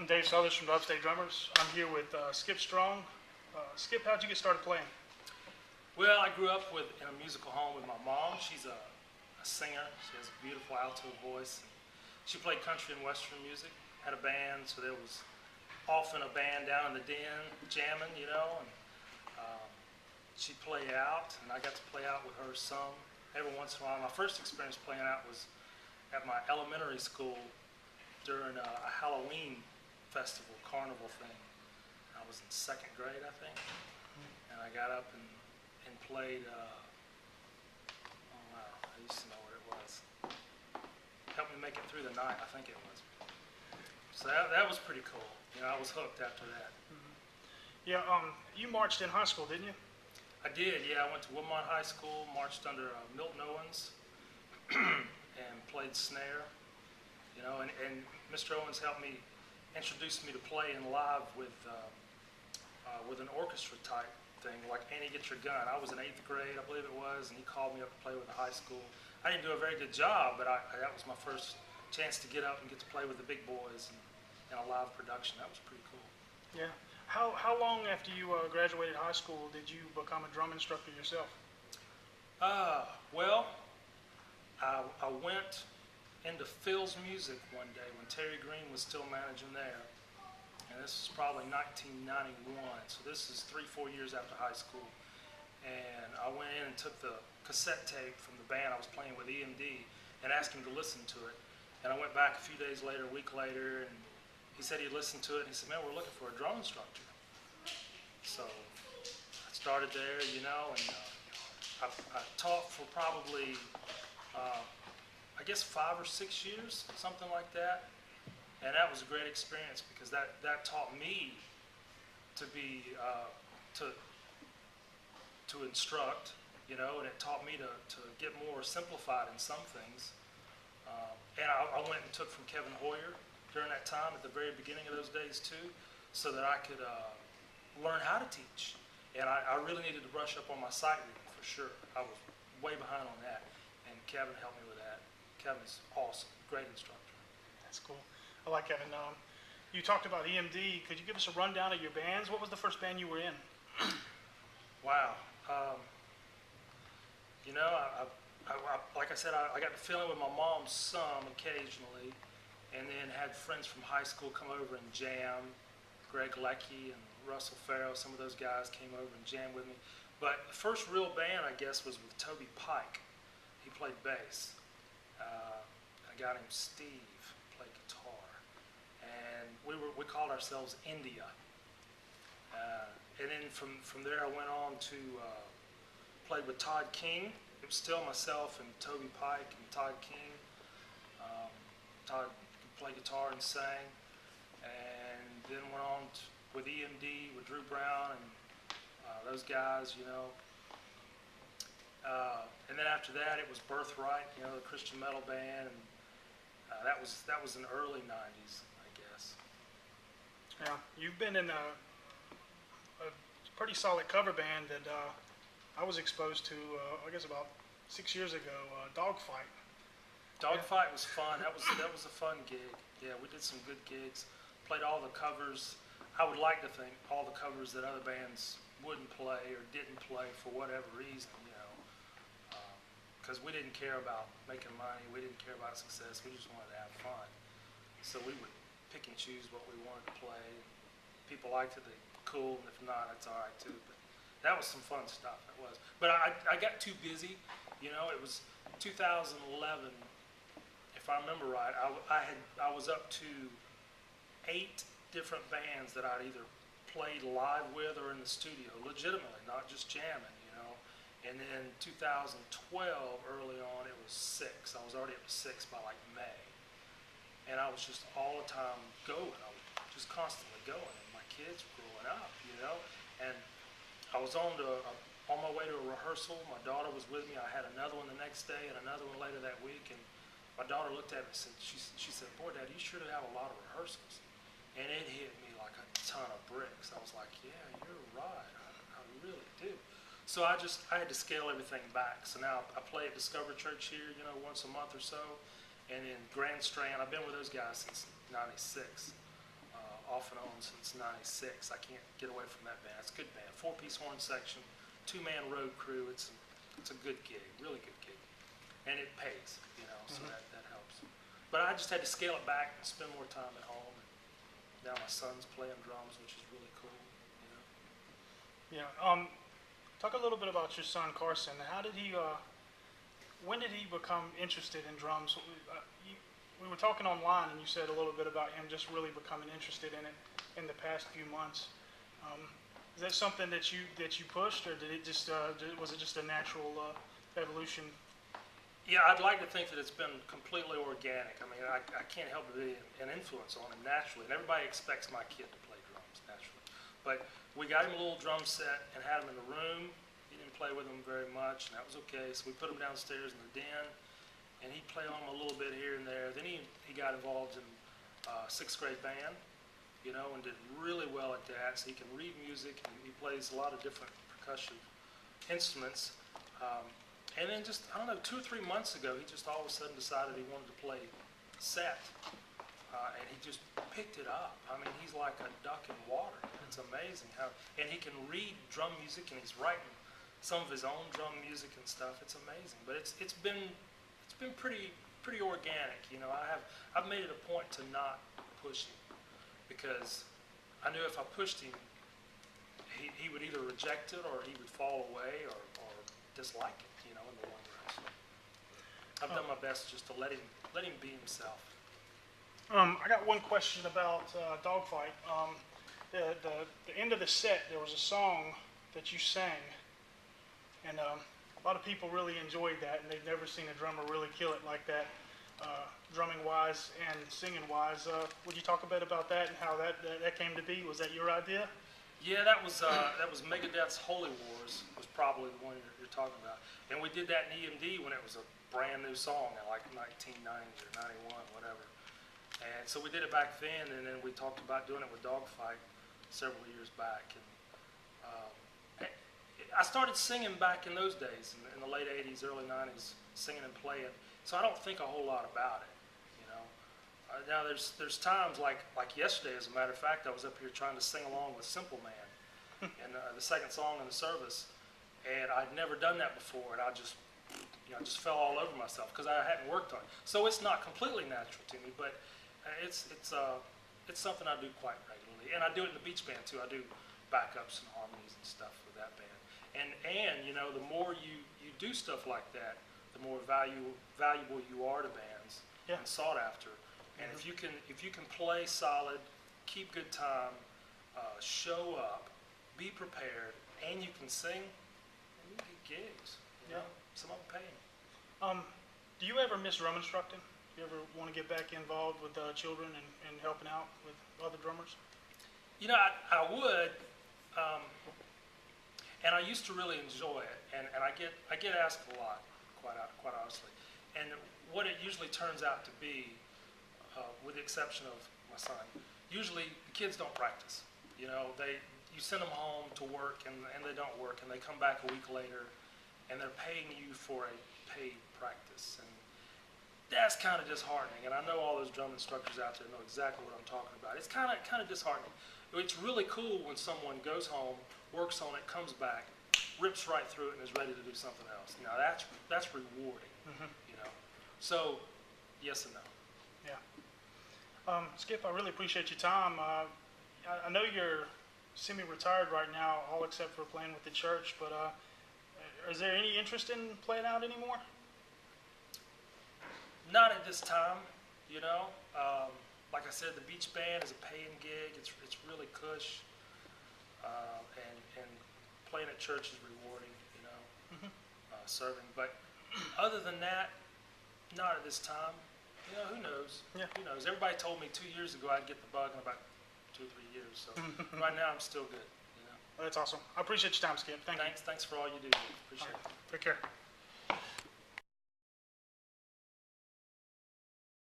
I'm Dave Southers from the Upstate Drummers. I'm here with Skip Srong. Skip, how'd you get started playing? Well, I grew up in a musical home with my mom. She's a singer. She has a beautiful alto voice. She played country and western music, had a band, so there was often a band down in the den jamming, and she'd play out, and I got to play out with her some every once in a while. My first experience playing out was at my elementary school during a Halloween festival, carnival thing. I was in second grade, I think, and I got up and played, oh wow, I used to know what it was. Helped me make it through the night, I think it was. So that was pretty cool. I was hooked after that. Yeah, you marched in high school, didn't you? I did, yeah. I went to Woodmont High School, marched under Milton Owens, and played snare. And Mr. Owens helped me, introduce me to playing live with an orchestra type thing, like Annie Get Your Gun. I was in 8th grade, I believe it was, and he called me up to play with the high school. I didn't do a very good job, but that was my first chance to get up and get to play with the big boys in a live production. That was pretty cool. Yeah. How long after you graduated high school did you become a drum instructor yourself? Well, I went into Phil's Music one day when Terry Green was still managing there. And this is probably 1991, so this is 3-4 years after high school. And I went in and took the cassette tape from the band I was playing with EMD and asked him to listen to it. And I went back a few days later, a week later, and he said he'd listened to it, and he said, man, we're looking for a drum instructor. So I started there, and I taught for probably, I guess 5 or 6 years, something like that. And that was a great experience because that taught me to be, to instruct, and it taught me to get more simplified in some things. And I went and took from Kevin Hoyer during that time at the very beginning of those days too, so that I could learn how to teach. And I really needed to brush up on my sight reading for sure. I was way behind on that, and Kevin helped me with that. Kevin's awesome, great instructor. That's cool. I like Kevin. You talked about EMD. Could you give us a rundown of your bands? What was the first band you were in? Wow. Like I said, I got to fill in with my mom some occasionally, and then had friends from high school come over and jam. Greg Leckie and Russell Farrow, some of those guys came over and jammed with me. But the first real band, I guess, was with Toby Pike. He played bass. A guy named Steve played guitar. And we called ourselves India. And then from there I went on to played with Todd King. It was still myself and Toby Pike and Todd King. Todd could play guitar and sang. And then went on with EMD, with Drew Brown and those guys, And then after that it was Birthright, the Christian metal band. And that was in the early 90s, I guess. Yeah, you've been in a pretty solid cover band that I was exposed to, I guess about 6 years ago, Dogfight. Dogfight was fun. That was a fun gig. Yeah, we did some good gigs. Played all the covers. I would like to think all the covers that other bands wouldn't play or didn't play for whatever reason, because we didn't care about making money. We didn't care about success. We just wanted to have fun. So we would pick and choose what we wanted to play. People liked it, they cool, and if not, that's all right too. But that was some fun stuff. It was. But I got too busy. It was 2011, if I remember right. I was up to 8 different bands that I'd either played live with or in the studio, legitimately, not just jamming. And then 2012, early on, it was 6. I was already up to 6 by like May. And I was just all the time going. I was just constantly going. And my kids were growing up, And I was on my way to a rehearsal. My daughter was with me. I had another one the next day and another one later that week. And my daughter looked at me and said, she said, boy, Dad, you sure do have a lot of rehearsals. And it hit me like a ton of bricks. I was like, yeah, you're right. I really do. So I had to scale everything back. So now I play at Discover Church here, once a month or so. And in Grand Strand, I've been with those guys since 96. off and on since '96. I can't get away from that band. It's a good band. 4-piece horn section, 2-man road crew. It's a good gig, really good gig, and it pays, you know. So that helps. But I just had to scale it back and spend more time at home. And now my son's playing drums, which is really cool, you know. Yeah. Talk a little bit about your son Carson. How did he? When did he become interested in drums? We were talking online, and you said a little bit about him just really becoming interested in it in the past few months. Is that something that you pushed, or did it just was it just a natural evolution? Yeah, I'd like to think that it's been completely organic. I mean, I can't help but be an influence on him naturally, and everybody expects my kid to play drums naturally. But we got him a little drum set and had him in the room. He didn't play with them very much, and that was okay. So we put him downstairs in the den, and he played on them a little bit here and there. Then he got involved in 6th grade band, you know, and did really well at that. So he can read music, and he plays a lot of different percussion instruments. And then just, I don't know, 2 or 3 months ago, he just all of a sudden decided he wanted to play set. And he just picked it up. I mean, he's like a duck in water. It's amazing how, and he can read drum music, and he's writing some of his own drum music and stuff. It's amazing. But it's been pretty organic. You know, I've made it a point to not push him, because I knew if I pushed him, he would either reject it, or he would fall away, or dislike it, you know, in the long run. So I've done my best just to let him be himself. I got one question about Dogfight. The end of the set, there was a song that you sang, and a lot of people really enjoyed that, and they've never seen a drummer really kill it like that, drumming-wise and singing-wise. Would you talk a bit about that and how that came to be? Was that your idea? Yeah, that was Megadeth's Holy Wars was probably the one you're talking about, and we did that in EMD when it was a brand new song in like 1990 or 91, whatever. And so we did it back then, and then we talked about doing it with Dogfight several years back. And I started singing back in those days, in the late 80s, early 90s, singing and playing. So I don't think a whole lot about it, you know. Now there's times like yesterday, as a matter of fact, I was up here trying to sing along with Simple Man, and the second song in the service, and I'd never done that before, and I just fell all over myself because I hadn't worked on it. So it's not completely natural to me, but it's something I do quite regularly, and I do it in the beach band too. I do backups and harmonies and stuff with that band, and you know, the more you do stuff like that, the more valuable you are to bands, and sought after. And if you can play solid, keep good time, show up, be prepared, and you can sing, and you get gigs. You know? Some of them paying. Do you ever miss drum instructing? Do you ever want to get back involved with children and helping out with other drummers? You know, I would, and I used to really enjoy it, and I get asked a lot, quite honestly. And what it usually turns out to be, with the exception of my son, usually the kids don't practice. You know, you send them home to work, and they don't work, and they come back a week later, and they're paying you for a paid practice, and that's kind of disheartening. And I know all those drum instructors out there know exactly what I'm talking about. It's kind of disheartening. It's really cool when someone goes home, works on it, comes back, rips right through it, and is ready to do something else. Now that's rewarding, you know. So yes and no. Yeah. Skip, I really appreciate your time. I know you're semi-retired right now, all except for playing with the church, but is there any interest in playing out anymore? Not at this time, you know. Like I said, the beach band is a paying gig. It's really cush, and playing at church is rewarding, you know, serving. But other than that, not at this time. You know, who knows? Yeah. Who knows? Everybody told me 2 years ago I'd get the bug in about 2 or 3 years. So right now I'm still good. You know. That's awesome. I appreciate your time, Skip. Thanks. Thanks for all you do. Appreciate it. Take care.